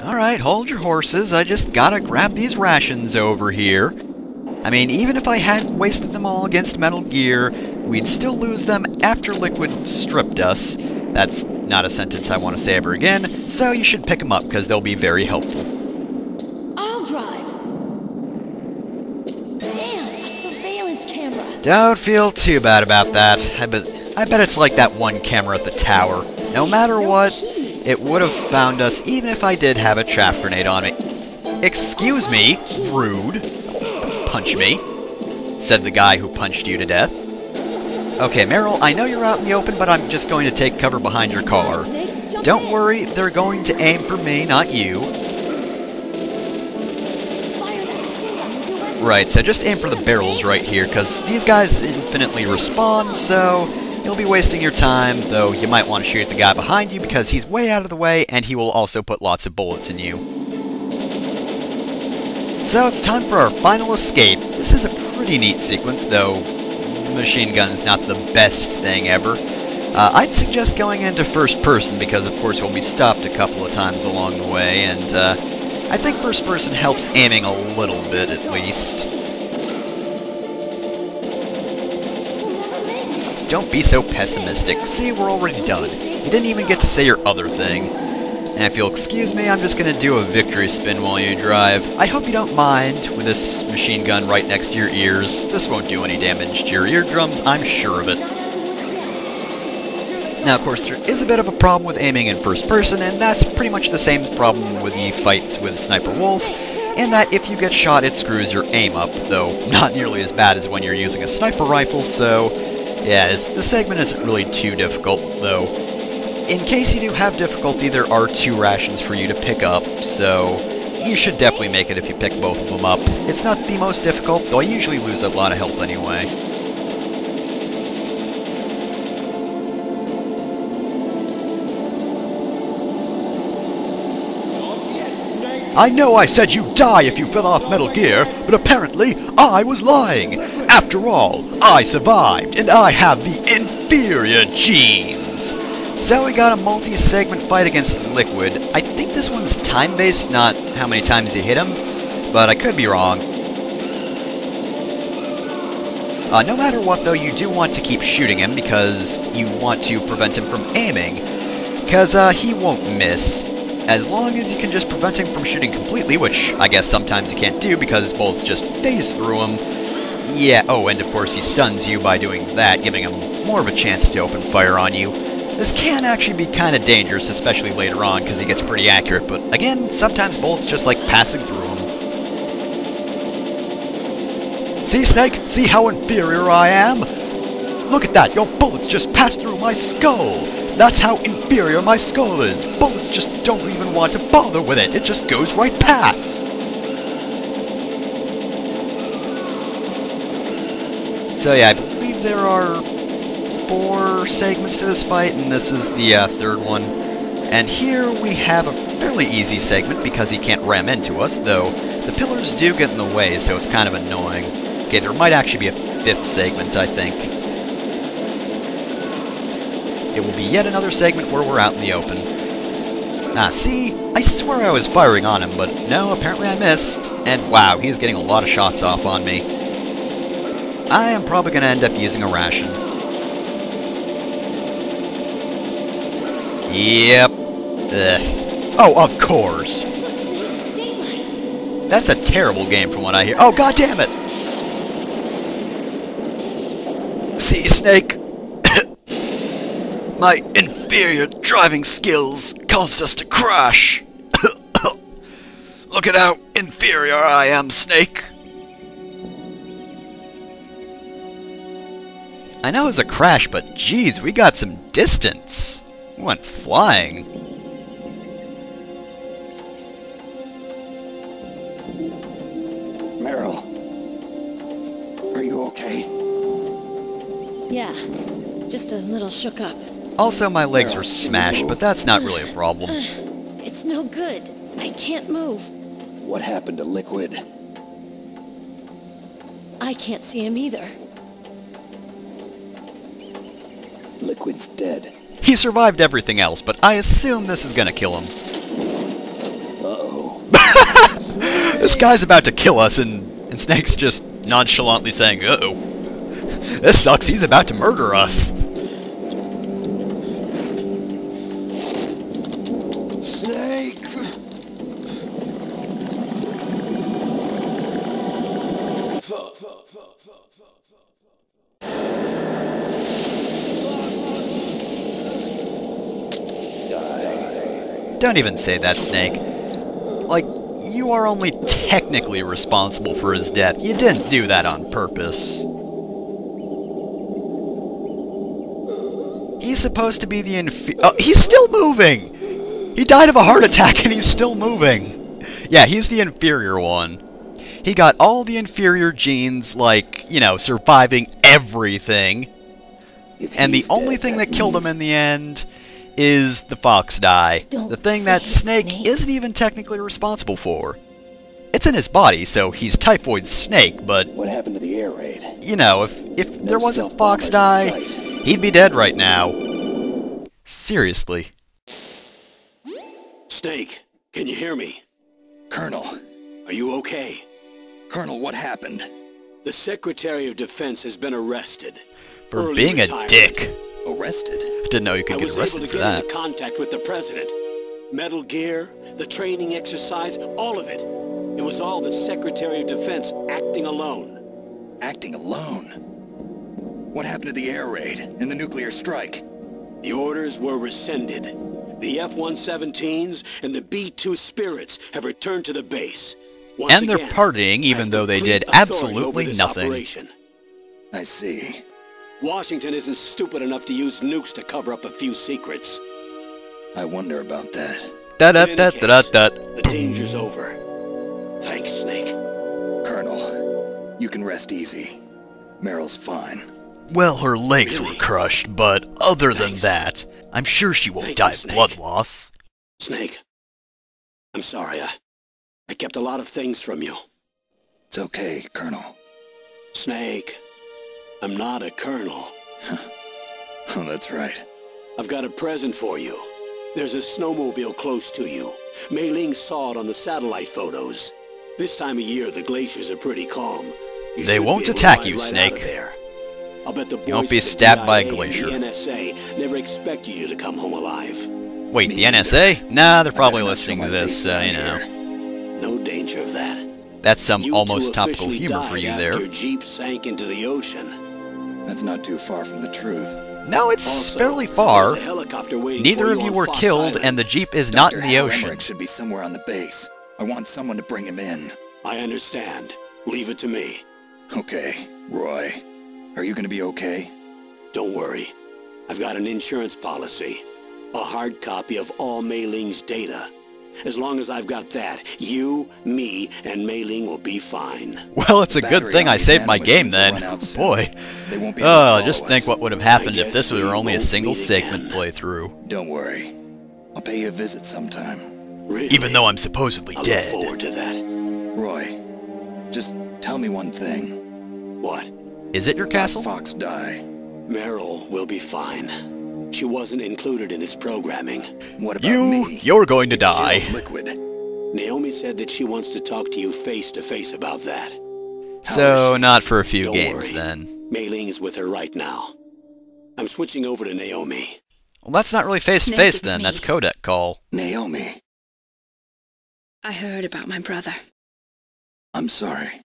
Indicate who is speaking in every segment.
Speaker 1: Alright, hold your horses. I just gotta grab these rations over here. I mean, even if I hadn't wasted them all against Metal Gear, we'd still lose them after Liquid stripped us. That's not a sentence I want to say ever again, so you should pick them up, because they'll be very helpful.
Speaker 2: I'll drive. Damn, a surveillance camera.
Speaker 1: Don't feel too bad about that. I bet it's like that one camera at the tower. No matter what, it would have found us even if I did have a chaff grenade on me. Excuse me, rude. Punch me, said the guy who punched you to death. Okay, Meryl, I know you're out in the open, but I'm just going to take cover behind your car. Don't worry, they're going to aim for me, not you. Right, so just aim for the barrels right here, because these guys infinitely respawn, so you'll be wasting your time, though you might want to shoot the guy behind you because he's way out of the way, and he will also put lots of bullets in you. So it's time for our final escape. This is a pretty neat sequence, though the machine gun's not the best thing ever. I'd suggest going into first person because, of course, we'll be stopped a couple of times along the way, and I think first person helps aiming a little bit, at least. Don't be so pessimistic. See, we're already done. You didn't even get to say your other thing. And if you'll excuse me, I'm just going to do a victory spin while you drive. I hope you don't mind with this machine gun right next to your ears. This won't do any damage to your eardrums, I'm sure of it. Now, of course, there is a bit of a problem with aiming in first person, and that's pretty much the same problem with the fights with Sniper Wolf, in that if you get shot, it screws your aim up, though not nearly as bad as when you're using a sniper rifle, so yeah, the segment isn't really too difficult, though. In case you do have difficulty, there are 2 rations for you to pick up, so you should definitely make it if you pick both of them up. It's not the most difficult, though I usually lose a lot of health anyway. I know I said you'd die if you fell off Metal Gear, but apparently I was lying. After all, I survived, and I have the inferior genes. So we got a multi-segment fight against Liquid. I think this one's time-based, not how many times you hit him, but I could be wrong. No matter what, though, you do want to keep shooting him because you want to prevent him from aiming, because he won't miss. As long as you can just prevent him from shooting completely, which I guess sometimes you can't do because bullets just phase through him. Yeah, oh, and of course he stuns you by doing that, giving him more of a chance to open fire on you. This can actually be kind of dangerous, especially later on, because he gets pretty accurate, but again, sometimes bullets just like passing through him. See, Snake? See how inferior I am? Look at that, your bullets just passed through my skull! That's how inferior my skull is! Bullets just don't even want to bother with it, it just goes right past! So yeah, I believe there are 4 segments to this fight, and this is the 3rd one. And here we have a fairly easy segment because he can't ram into us, though the pillars do get in the way, so it's kind of annoying. Okay, there might actually be a 5th segment, I think. It will be yet another segment where we're out in the open. Ah, see? I swear I was firing on him, but no, apparently I missed. And wow, he's getting a lot of shots off on me. I am probably going to end up using a ration. Yep. Ugh. Oh, of course. That's a terrible game from what I hear. Oh, god damn it! See, Snake? My inferior driving skills caused us to crash. Look at how inferior I am, Snake. I know it was a crash, but geez, we got some distance. We went flying.
Speaker 3: Meryl, are you okay?
Speaker 2: Yeah, just a little shook up.
Speaker 1: Also, my legs were smashed, but that's not really a problem.
Speaker 2: It's no good. I can't move.
Speaker 3: What happened to Liquid?
Speaker 2: I can't see him either.
Speaker 3: Liquid's dead.
Speaker 1: He survived everything else, but I assume this is gonna kill him. This guy's about to kill us, and Snake's just nonchalantly saying, uh-oh. This sucks, he's about to murder us.
Speaker 3: Snake!
Speaker 1: Don't even say that, Snake. Like, you are only technically responsible for his death. You didn't do that on purpose. He's supposed to be the oh, he's still moving! He died of a heart attack and he's still moving! Yeah, he's the inferior one. He got all the inferior genes, like, you know, surviving everything. And the only thing that killed him in the end is the fox dye. The thing that Snake isn't even technically responsible for. It's in his body, so he's Typhoid Snake, but...
Speaker 3: What happened to the air raid?
Speaker 1: You know, if there wasn't fox dye, he'd be dead right now. Seriously.
Speaker 4: Snake, can you hear me?
Speaker 3: Colonel.
Speaker 4: Are you okay?
Speaker 3: Colonel, what happened?
Speaker 4: The Secretary of Defense has been arrested.
Speaker 1: For
Speaker 4: Early
Speaker 1: being a
Speaker 4: retirement.
Speaker 1: dick.
Speaker 3: Arrested?
Speaker 1: Didn't know you could get arrested for
Speaker 4: I was able to
Speaker 1: that.
Speaker 4: get into contact with the President. Metal Gear, the training exercise, all of it. It was all the Secretary of Defense acting alone.
Speaker 3: Acting alone? What happened to the air raid and the nuclear strike?
Speaker 4: The orders were rescinded. The F-117s and the B-2 Spirits have returned to the base. Once
Speaker 1: And they're
Speaker 4: again,
Speaker 1: partying
Speaker 4: I
Speaker 1: even
Speaker 4: have
Speaker 1: though they
Speaker 4: complete
Speaker 1: did
Speaker 4: authority
Speaker 1: absolutely
Speaker 4: over this
Speaker 1: nothing.
Speaker 4: operation.
Speaker 3: I see.
Speaker 4: Washington isn't stupid enough to use nukes to cover up a few secrets.
Speaker 3: I wonder about that.
Speaker 1: Da-da-da-da-da-da.
Speaker 4: The danger's over. Thanks, Snake.
Speaker 3: Colonel, you can rest easy. Meryl's fine.
Speaker 1: Well, her legs
Speaker 4: Really?
Speaker 1: were crushed, but other than
Speaker 4: Thanks.
Speaker 1: that, I'm sure she won't
Speaker 4: Thank
Speaker 1: die
Speaker 4: you,
Speaker 1: of
Speaker 4: Snake.
Speaker 1: blood loss.
Speaker 4: Snake, I'm sorry. I kept a lot of things from you.
Speaker 3: It's okay, Colonel.
Speaker 4: Snake, I'm not a colonel.
Speaker 3: Oh, that's right.
Speaker 4: I've got a present for you. There's a snowmobile close to you. Mei Ling saw it on the satellite photos. This time of year, the glaciers are pretty calm. You
Speaker 1: They
Speaker 4: should
Speaker 1: won't
Speaker 4: be able to
Speaker 1: attack
Speaker 4: ride
Speaker 1: you,
Speaker 4: right
Speaker 1: Snake.
Speaker 4: out of there. I'll bet the boys
Speaker 1: You won't be
Speaker 4: at the
Speaker 1: stabbed by a
Speaker 4: DIA and
Speaker 1: glacier.
Speaker 4: The NSA never expected you to come home alive.
Speaker 1: Wait, the NSA? Nah, they're probably listening to this, you know.
Speaker 4: No danger of that.
Speaker 1: That's some
Speaker 4: You
Speaker 1: almost
Speaker 4: two
Speaker 1: topical
Speaker 4: officially
Speaker 1: humor for
Speaker 4: died
Speaker 1: you
Speaker 4: after
Speaker 1: there.
Speaker 4: Your Jeep sank into the ocean.
Speaker 3: That's not too far from the truth.
Speaker 1: No, it's
Speaker 4: Also,
Speaker 1: fairly far.
Speaker 4: there's a helicopter waiting
Speaker 1: Neither
Speaker 4: for
Speaker 1: of you
Speaker 4: on
Speaker 1: were
Speaker 4: Fox
Speaker 1: killed,
Speaker 4: Island.
Speaker 1: and the Jeep is not in
Speaker 3: Dr.
Speaker 1: the
Speaker 3: Hal
Speaker 1: ocean.
Speaker 3: Emmerich should be somewhere on the base. I want someone to bring him in.
Speaker 4: I understand. Leave it to me.
Speaker 3: Okay, Roy. Are you gonna be okay?
Speaker 4: Don't worry. I've got an insurance policy. A hard copy of all Mei Ling's data. As long as I've got that, you, me, and Mei Ling will be fine.
Speaker 1: Well, it's a good
Speaker 3: Battery
Speaker 1: thing
Speaker 3: on
Speaker 1: I
Speaker 3: these
Speaker 1: saved my game
Speaker 3: nanomachines will
Speaker 1: then.
Speaker 3: run out soon.
Speaker 1: Boy.
Speaker 3: They won't be able to follow
Speaker 1: Just
Speaker 3: us.
Speaker 1: think what would have happened if this
Speaker 4: guess
Speaker 1: were
Speaker 4: we
Speaker 1: only a
Speaker 4: won't
Speaker 1: single
Speaker 4: meet
Speaker 1: segment
Speaker 4: again.
Speaker 1: playthrough.
Speaker 3: Don't worry. I'll pay you a visit sometime.
Speaker 4: Really?
Speaker 1: Even though I'm supposedly
Speaker 4: I look
Speaker 1: dead.
Speaker 4: forward to that.
Speaker 3: Roy, just tell me one thing.
Speaker 4: What?
Speaker 1: Is it your castle?
Speaker 3: Fox die.
Speaker 4: Meryl will be fine. She wasn't included in its programming.
Speaker 3: What about me?
Speaker 1: You're going to die.
Speaker 3: Genome Liquid.
Speaker 4: Naomi said that she wants to talk to you face to face about that.
Speaker 1: So, not for a few
Speaker 4: Don't
Speaker 1: games
Speaker 4: worry.
Speaker 1: then.
Speaker 4: Mei Ling is with her right now. I'm switching over to Naomi.
Speaker 1: Well, that's not really face to
Speaker 2: Snake,
Speaker 1: face
Speaker 2: it's
Speaker 1: then.
Speaker 2: me.
Speaker 1: That's codec call.
Speaker 3: Naomi,
Speaker 2: I heard about my brother.
Speaker 3: I'm sorry.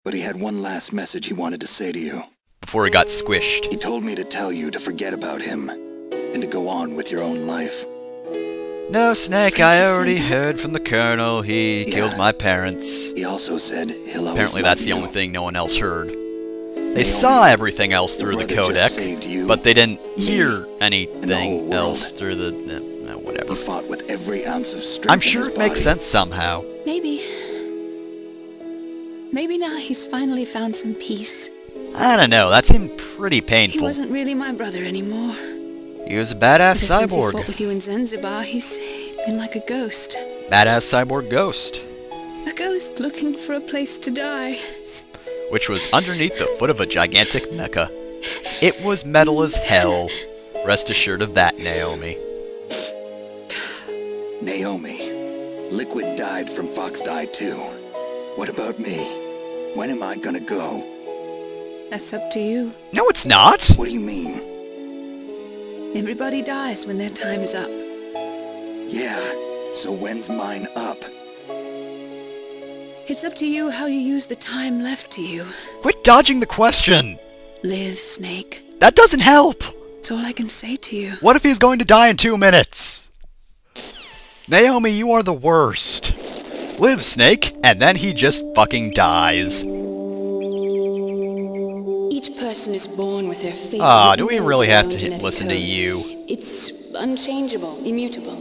Speaker 3: But he had one last message he wanted to say to you.
Speaker 1: Before he got squished.
Speaker 3: He told me to tell you to forget about him and to go on with your own life.
Speaker 1: No, Snake, I already heard from the Colonel. He
Speaker 3: Yeah.
Speaker 1: killed my parents.
Speaker 3: He also said he'll always
Speaker 1: Apparently
Speaker 3: love
Speaker 1: that's the
Speaker 3: you.
Speaker 1: only thing no one else heard. They
Speaker 3: Naomi,
Speaker 1: saw everything else
Speaker 3: your
Speaker 1: through the
Speaker 3: brother just
Speaker 1: codec,
Speaker 3: saved you,
Speaker 1: but they didn't
Speaker 3: me,
Speaker 1: hear
Speaker 3: whole
Speaker 1: anything
Speaker 3: world.
Speaker 1: else through the... whatever.
Speaker 3: He fought with every ounce of strength
Speaker 1: I'm
Speaker 3: in
Speaker 1: sure
Speaker 3: his
Speaker 1: it makes
Speaker 3: body.
Speaker 1: sense somehow.
Speaker 2: Maybe. Maybe now he's finally found some peace.
Speaker 1: I don't know, that seemed pretty
Speaker 2: He
Speaker 1: painful.
Speaker 2: wasn't really my brother anymore.
Speaker 1: He was a badass
Speaker 2: Ever since he fought
Speaker 1: cyborg.
Speaker 2: with you in Zanzibar, he's been like a ghost.
Speaker 1: Badass cyborg ghost.
Speaker 2: A ghost looking for a place to die.
Speaker 1: Which was underneath the foot of a gigantic mecha. It was metal as hell. Rest assured of that, Naomi.
Speaker 3: Naomi, Liquid died from Fox died too. What about me? When am I gonna go?
Speaker 5: That's up to you.
Speaker 1: No, it's not!
Speaker 3: What do you mean?
Speaker 5: Everybody dies when their time is up.
Speaker 3: Yeah, so when's mine up?
Speaker 5: It's up to you how you use the time left to you.
Speaker 1: Quit dodging the question!
Speaker 5: Live, Snake.
Speaker 1: That doesn't help!
Speaker 5: That's all I can say to you.
Speaker 1: What if he's going to die in 2 minutes? Naomi, you are the worst. Live, Snake, and then he just fucking dies.
Speaker 2: Each person is born with their fate.
Speaker 1: Ah, do we really have to listen to you?
Speaker 2: It's unchangeable, immutable.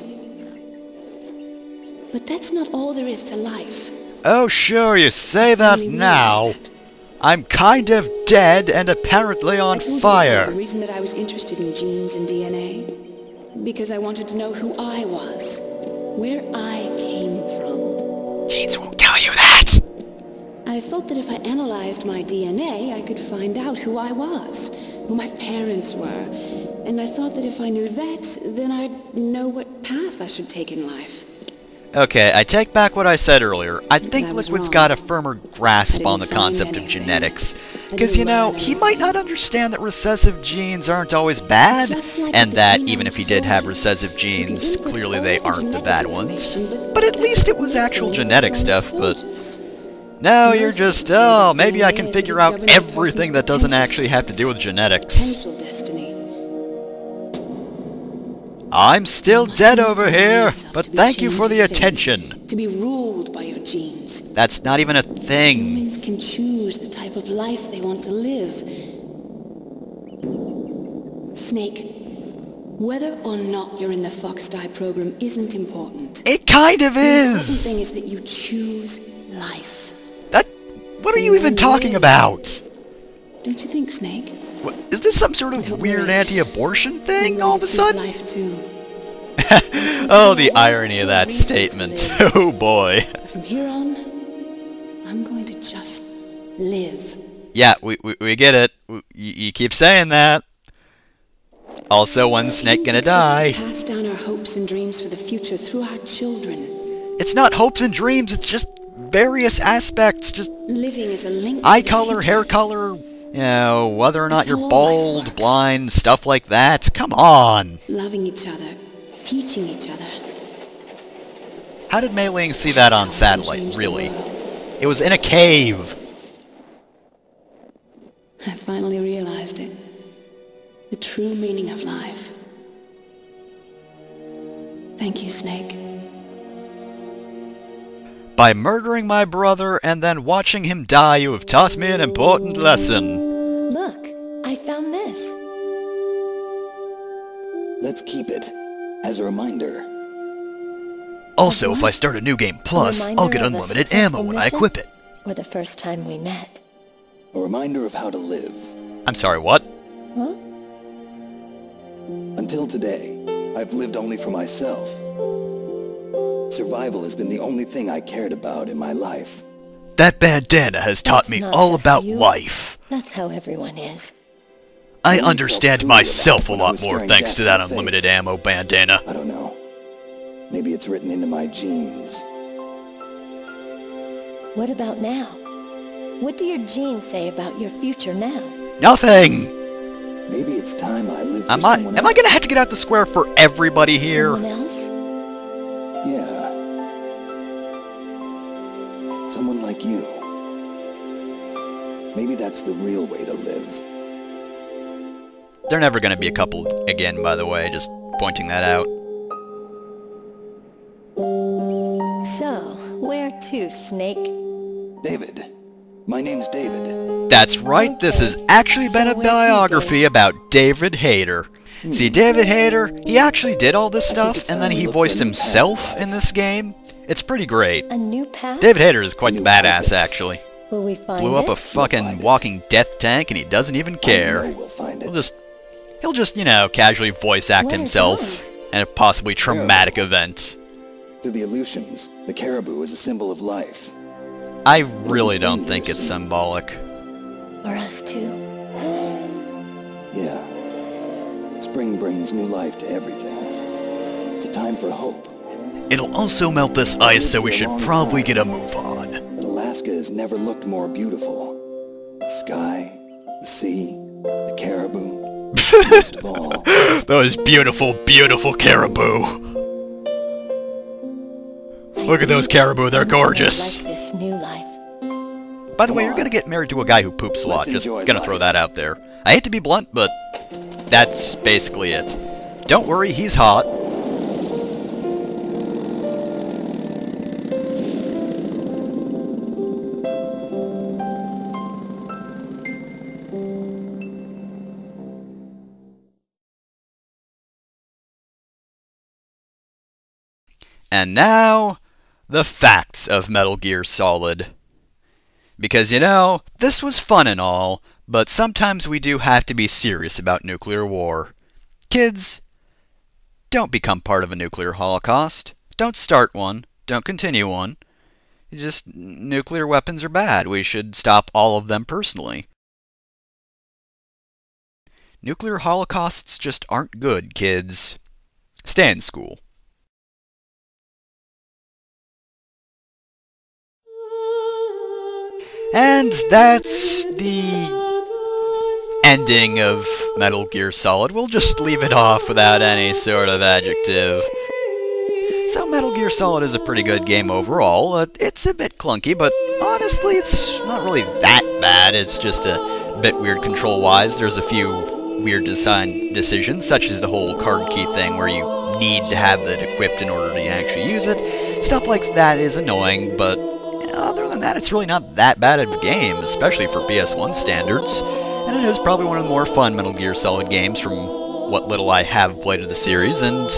Speaker 2: But that's not all there is to life.
Speaker 1: Oh sure, you say that
Speaker 2: Only
Speaker 1: now.
Speaker 2: realize that.
Speaker 1: I'm kind of dead and apparently on
Speaker 2: I told you
Speaker 1: fire.
Speaker 2: before, the reason that I was interested in genes and DNA, because I wanted to know who I was, where I came from.
Speaker 1: Genes won't tell you that!
Speaker 2: I thought that if I analyzed my DNA, I could find out who I was, who my parents were, and I thought that if I knew that, then I'd know what path I should take in life.
Speaker 1: Okay, I take back what I said earlier. I think
Speaker 2: I was
Speaker 1: Liquid's
Speaker 2: wrong.
Speaker 1: got a firmer grasp
Speaker 2: I
Speaker 1: on the
Speaker 2: didn't find
Speaker 1: concept of
Speaker 2: anything.
Speaker 1: genetics.
Speaker 2: I
Speaker 1: Because,
Speaker 2: didn't
Speaker 1: you know,
Speaker 2: learn
Speaker 1: he might not understand that recessive genes aren't always bad,
Speaker 2: Just like
Speaker 1: and
Speaker 2: the
Speaker 1: that
Speaker 2: Genome
Speaker 1: even if he did have
Speaker 2: Soldiers,
Speaker 1: recessive
Speaker 2: you
Speaker 1: genes,
Speaker 2: can input
Speaker 1: clearly
Speaker 2: all
Speaker 1: they
Speaker 2: the
Speaker 1: aren't the
Speaker 2: genetic
Speaker 1: bad ones.
Speaker 2: information,
Speaker 1: But at
Speaker 2: that
Speaker 1: least it
Speaker 2: doesn't
Speaker 1: was
Speaker 2: mean
Speaker 1: actual
Speaker 2: it's
Speaker 1: genetic
Speaker 2: Genome
Speaker 1: stuff, but...
Speaker 2: Soldiers.
Speaker 1: Now
Speaker 2: Most
Speaker 1: you're
Speaker 2: people
Speaker 1: just,
Speaker 2: say
Speaker 1: oh,
Speaker 2: that
Speaker 1: maybe I
Speaker 2: DNA
Speaker 1: can
Speaker 2: is
Speaker 1: figure
Speaker 2: the
Speaker 1: out
Speaker 2: governing force
Speaker 1: everything
Speaker 2: of
Speaker 1: that doesn't
Speaker 2: potential
Speaker 1: actually have to do with
Speaker 2: strength,
Speaker 1: genetics.
Speaker 2: potential destiny.
Speaker 1: I'm still
Speaker 2: You must
Speaker 1: dead
Speaker 2: inspire
Speaker 1: over here,
Speaker 2: yourself
Speaker 1: but
Speaker 2: to be
Speaker 1: thank you
Speaker 2: chained
Speaker 1: for
Speaker 2: to
Speaker 1: the
Speaker 2: fate,
Speaker 1: attention.
Speaker 2: To be ruled by your genes.
Speaker 1: That's not even a thing.
Speaker 2: Humans can choose the type of life they want to live. Snake, whether or not you're in the Fox Die program isn't important.
Speaker 1: It kind of
Speaker 2: The important
Speaker 1: is!
Speaker 2: thing is that you choose life.
Speaker 1: What are you even talking about?
Speaker 2: Don't you think, Snake?
Speaker 1: What, is this some sort of
Speaker 2: Don't
Speaker 1: weird
Speaker 2: worry.
Speaker 1: anti-abortion thing
Speaker 2: I'm
Speaker 1: all
Speaker 2: going
Speaker 1: of a
Speaker 2: to choose
Speaker 1: sudden?
Speaker 2: life too.
Speaker 1: Oh, the irony of that statement. Oh boy.
Speaker 2: But from here on, I'm going to just live.
Speaker 1: Yeah, we get it. You keep saying that. Also, when's Snake
Speaker 2: Humans
Speaker 1: gonna
Speaker 2: exist
Speaker 1: die?
Speaker 2: to pass down our hopes and dreams for the future through our children.
Speaker 1: It's not hopes and dreams, it's just various aspects. Just
Speaker 2: Living is a link
Speaker 1: eye
Speaker 2: to the
Speaker 1: color,
Speaker 2: future.
Speaker 1: hair color, you know, whether or not
Speaker 2: That's
Speaker 1: you're
Speaker 2: how life
Speaker 1: bald,
Speaker 2: works.
Speaker 1: blind, stuff like that. Come on.
Speaker 2: Loving each other, teaching each other.
Speaker 1: How did Mei Ling see that on
Speaker 2: That's how we
Speaker 1: satellite,
Speaker 2: change the
Speaker 1: really?
Speaker 2: world.
Speaker 1: It was in a cave.
Speaker 2: I finally realized it. The true meaning of life. Thank you, Snake.
Speaker 1: By murdering my brother and then watching him die, you have taught me an important lesson.
Speaker 6: Look, I found this.
Speaker 3: Let's keep it as a reminder.
Speaker 1: Also, if I start a new game plus, I'll get unlimited ammo when I equip it.
Speaker 6: Or the first time we met.
Speaker 3: A reminder of how to live.
Speaker 1: I'm sorry, what?
Speaker 6: Huh?
Speaker 3: Until today, I've lived only for myself. Survival has been the only thing I cared about in my life.
Speaker 1: That bandana has taught
Speaker 6: That's
Speaker 1: me
Speaker 6: not
Speaker 1: all
Speaker 6: just
Speaker 1: about
Speaker 6: you.
Speaker 1: life.
Speaker 6: That's how everyone is.
Speaker 1: I
Speaker 3: felt
Speaker 1: understand
Speaker 3: truly
Speaker 1: myself a
Speaker 3: about when I
Speaker 1: lot
Speaker 3: was
Speaker 1: more
Speaker 3: staring
Speaker 1: thanks
Speaker 3: death
Speaker 1: to
Speaker 3: in
Speaker 1: that
Speaker 3: the
Speaker 1: unlimited
Speaker 3: face.
Speaker 1: ammo bandana.
Speaker 3: I don't know. Maybe it's written into my genes.
Speaker 6: What about now? What do your genes say about your future now?
Speaker 1: Nothing!
Speaker 3: Maybe it's time I live for
Speaker 1: Am I
Speaker 3: someone
Speaker 1: gonna have to get out the square for everybody here?
Speaker 6: Someone else?
Speaker 3: Yeah. Someone like you. Maybe that's the real way to live.
Speaker 1: They're never gonna be a couple again, by the way, just pointing that out.
Speaker 6: So, where to, Snake?
Speaker 3: David. My name's David.
Speaker 1: That's right, this has actually been a
Speaker 6: So where to,
Speaker 1: biography about David Hayter. See, David Hayter, he actually did all this
Speaker 3: I think
Speaker 1: stuff,
Speaker 3: it's
Speaker 1: and
Speaker 3: time
Speaker 1: then
Speaker 3: we
Speaker 1: he
Speaker 3: look for
Speaker 1: voiced
Speaker 3: a new
Speaker 1: himself
Speaker 3: path.
Speaker 1: in this game. It's pretty great.
Speaker 6: A new path?
Speaker 1: David Hayter is quite the
Speaker 3: New
Speaker 1: badass,
Speaker 3: purpose.
Speaker 1: actually.
Speaker 6: Will we find
Speaker 1: Blew up
Speaker 6: it?
Speaker 1: a fucking
Speaker 3: find it.
Speaker 1: walking death tank, and he doesn't even
Speaker 3: I
Speaker 1: care.
Speaker 3: know we'll find it.
Speaker 1: He'll just, you know, casually voice act
Speaker 6: Where
Speaker 1: himself
Speaker 6: goes?
Speaker 1: in a possibly traumatic event.
Speaker 3: To the Aleutians, the caribou is a symbol of life.
Speaker 1: I really don't think it's symbolic.
Speaker 6: For us too.
Speaker 3: Yeah. Spring brings new life to everything. It's a time for hope.
Speaker 1: It'll also melt this ice, so we should probably get a move on.
Speaker 3: But Alaska has never looked more beautiful. The sky, the sea, the caribou. Most of all,
Speaker 1: those beautiful, beautiful caribou. Look at those caribou, they're gorgeous.
Speaker 6: Like this new life.
Speaker 1: By the way, you're gonna get married to a guy who poops a lot. Just gonna throw that out there. I hate to be blunt, but that's basically it. Don't worry, he's hot. And now, the facts of Metal Gear Solid. Because, you know, this was fun and all, but sometimes we do have to be serious about nuclear war. Kids, don't become part of a nuclear holocaust. Don't start one. Don't continue one. Just, nuclear weapons are bad. We should stop all of them personally. Nuclear holocausts just aren't good, kids. Stay in school. And that's the ending of Metal Gear Solid. We'll just leave it off without any sort of adjective. So Metal Gear Solid is a pretty good game overall. It's a bit clunky, but honestly it's not really that bad. It's just a bit weird control-wise. There's a few weird design decisions, such as the whole card key thing where you need to have it equipped in order to actually use it. Stuff like that is annoying, but other than that, it's really not that bad of a game, especially for PS1 standards. And it is probably one of the more fun Metal Gear Solid games from what little I have played of the series, and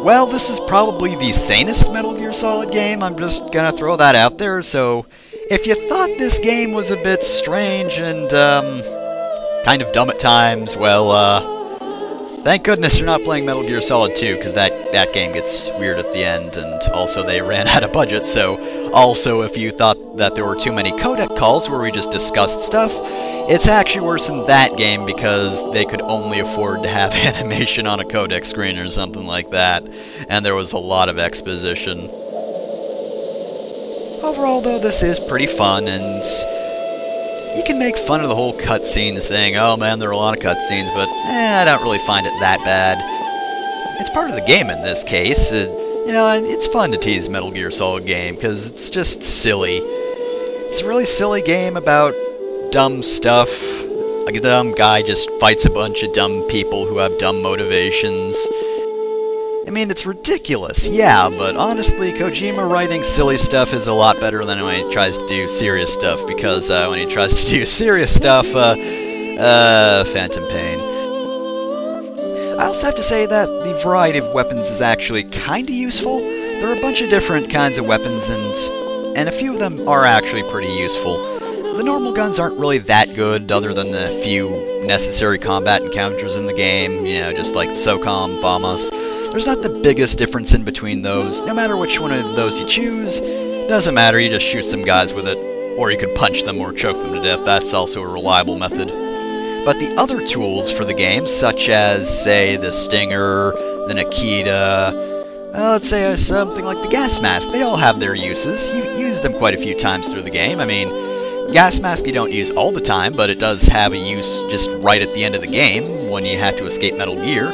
Speaker 1: well, this is probably the sanest Metal Gear Solid game. I'm just gonna throw that out there, so if you thought this game was a bit strange and, kind of dumb at times, well, thank goodness you're not playing Metal Gear Solid 2, because that game gets weird at the end, and also they ran out of budget, so also if you thought that there were too many codec calls where we just discussed stuff, it's actually worse than that game because they could only afford to have animation on a codec screen or something like that, and there was a lot of exposition. Overall, though, this is pretty fun, and you can make fun of the whole cutscenes thing. Oh man, there are a lot of cutscenes, but I don't really find it that bad. It's part of the game in this case. You know, it's fun to tease Metal Gear Solid game, because it's just silly. It's a really silly game about dumb stuff. Like a dumb guy just fights a bunch of dumb people who have dumb motivations. I mean, it's ridiculous, yeah, but honestly, Kojima writing silly stuff is a lot better than when he tries to do serious stuff, because when he tries to do serious stuff, phantom pain. I also have to say that the variety of weapons is actually kinda useful. There are a bunch of different kinds of weapons, and a few of them are actually pretty useful. The normal guns aren't really that good, other than the few necessary combat encounters in the game, you know, just like SOCOM, FAMAS. There's not the biggest difference in between those. No matter which one of those you choose, doesn't matter, you just shoot some guys with it. Or you could punch them or choke them to death, that's also a reliable method. But the other tools for the game, such as, say, the Stinger, the Nikita, let's say something like the gas mask, they all have their uses. You use them quite a few times through the game. I mean, gas mask you don't use all the time, but it does have a use just right at the end of the game, when you have to escape Metal Gear.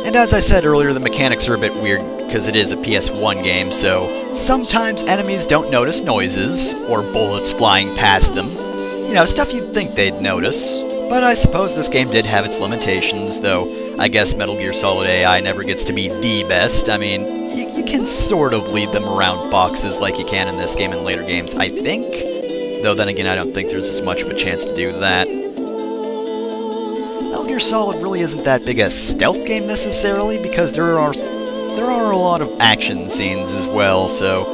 Speaker 1: And as I said earlier, the mechanics are a bit weird because it is a PS1 game, so sometimes enemies don't notice noises, or bullets flying past them. You know, stuff you'd think they'd notice. But I suppose this game did have its limitations, though I guess Metal Gear Solid AI never gets to be the best. I mean, you can sort of lead them around boxes like you can in this game and later games, I think. Though then again, I don't think there's as much of a chance to do that. Metal Gear Solid really isn't that big a stealth game necessarily, because there are a lot of action scenes as well, so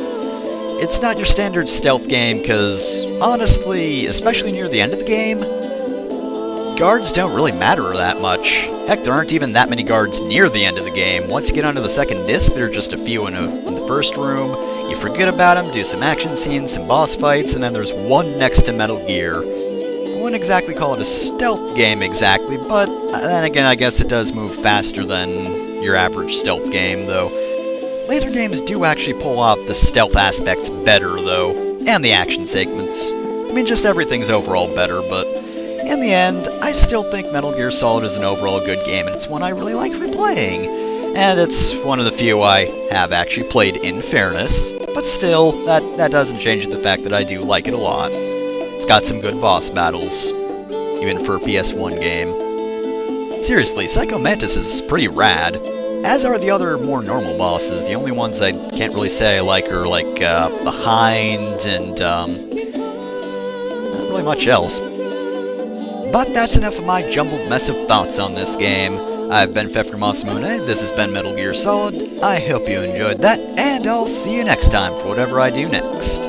Speaker 1: it's not your standard stealth game, because honestly, especially near the end of the game, guards don't really matter that much. Heck, there aren't even that many guards near the end of the game. Once you get onto the second disc, there are just a few in the first room. You forget about them, do some action scenes, some boss fights, and then there's one next to Metal Gear. wouldn't exactly call it a stealth game exactly, but then again I guess it does move faster than your average stealth game, though. Later games do actually pull off the stealth aspects better, though, and the action segments. I mean, just everything's overall better, but in the end, I still think Metal Gear Solid is an overall good game, and it's one I really like replaying. And it's one of the few I have actually played in fairness, but still, that doesn't change the fact that I do like it a lot. It's got some good boss battles, even for a PS1 game. Seriously, Psycho Mantis is pretty rad, as are the other more normal bosses. The only ones I can't really say I like are like the Hind and not really much else. But that's enough of my jumbled mess of thoughts on this game. I've been Fefter Masamune, this has been Metal Gear Solid. I hope you enjoyed that, and I'll see you next time for whatever I do next.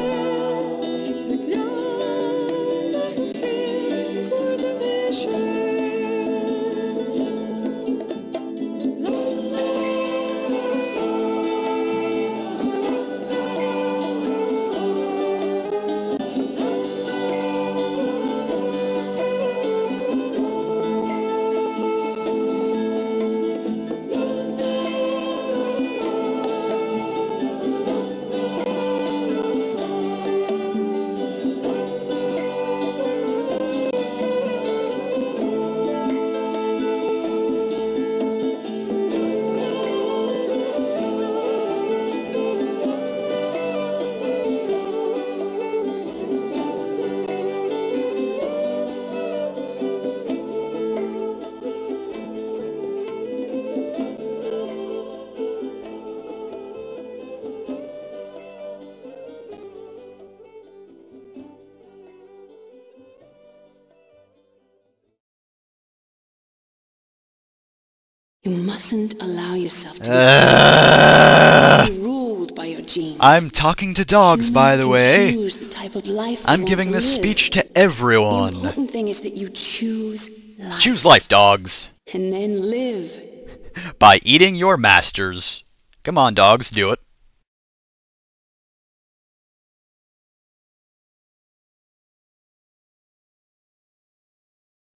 Speaker 2: You mustn't allow yourself to be ruled by your genes.
Speaker 1: I'm talking to dogs, by the way.
Speaker 2: Choose the type of life
Speaker 1: I'm
Speaker 2: you
Speaker 1: giving
Speaker 2: want to
Speaker 1: this
Speaker 2: live.
Speaker 1: speech to everyone.
Speaker 2: The important thing is that you choose life.
Speaker 1: Choose life, dogs.
Speaker 2: And then live.
Speaker 1: By eating your masters. Come on, dogs, do it.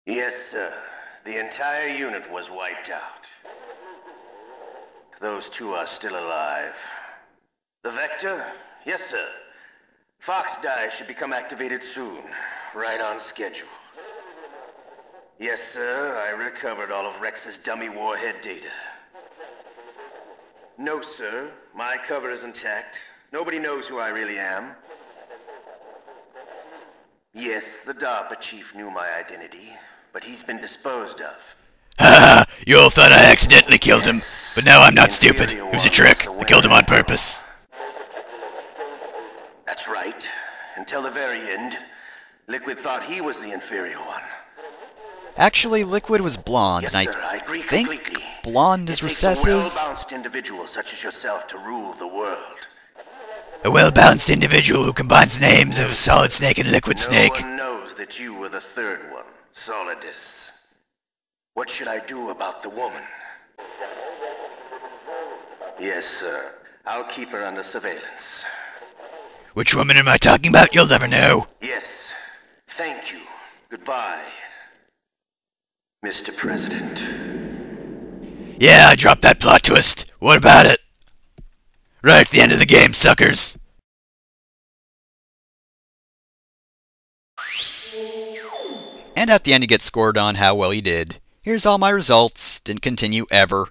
Speaker 7: Yes, sir. The entire unit was wiped out. Those two are still alive. The Vector? Yes, sir. Fox Die should become activated soon. Right on schedule. Yes, sir. I recovered all of Rex's dummy warhead data. No, sir. My cover is intact. Nobody knows who I really am. Yes, the DARPA chief knew my identity, but he's been disposed of.
Speaker 1: Ha! You all thought I accidentally killed him, but now I'm not stupid. It was a trick. I killed him on purpose.
Speaker 7: That's right. Until the very end, Liquid thought he was the inferior one.
Speaker 1: Actually, Liquid was blonde,
Speaker 7: Yes,
Speaker 1: and
Speaker 7: sir, I agree
Speaker 1: think
Speaker 7: completely.
Speaker 1: blonde is
Speaker 7: It takes
Speaker 1: recessive.
Speaker 7: a well-balanced individual such as yourself to rule the world.
Speaker 1: A well-balanced individual who combines the names of Solid Snake and Liquid Snake.
Speaker 7: No one knows that you were the third one, Solidus. What should I do about the woman? Yes, sir. I'll keep her under surveillance.
Speaker 1: Which woman am I talking about? You'll never know.
Speaker 7: Yes. Thank you. Goodbye, Mr. President.
Speaker 1: Yeah, I dropped that plot twist. What about it? Right at the end of the game, suckers. And at the end you get scored on how well you did. Here's all my results. Didn't continue ever.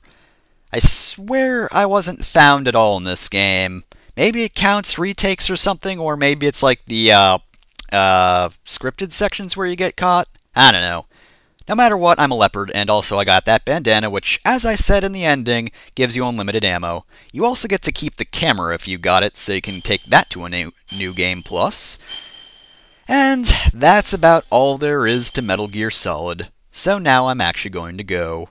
Speaker 1: I swear I wasn't found at all in this game. Maybe it counts retakes or something, or maybe it's like the scripted sections where you get caught. I don't know. No matter what, I'm a leopard, and also I got that bandana, which, as I said in the ending, gives you unlimited ammo. You also get to keep the camera if you got it, so you can take that to a new game plus. And that's about all there is to Metal Gear Solid. So now I'm actually going to go.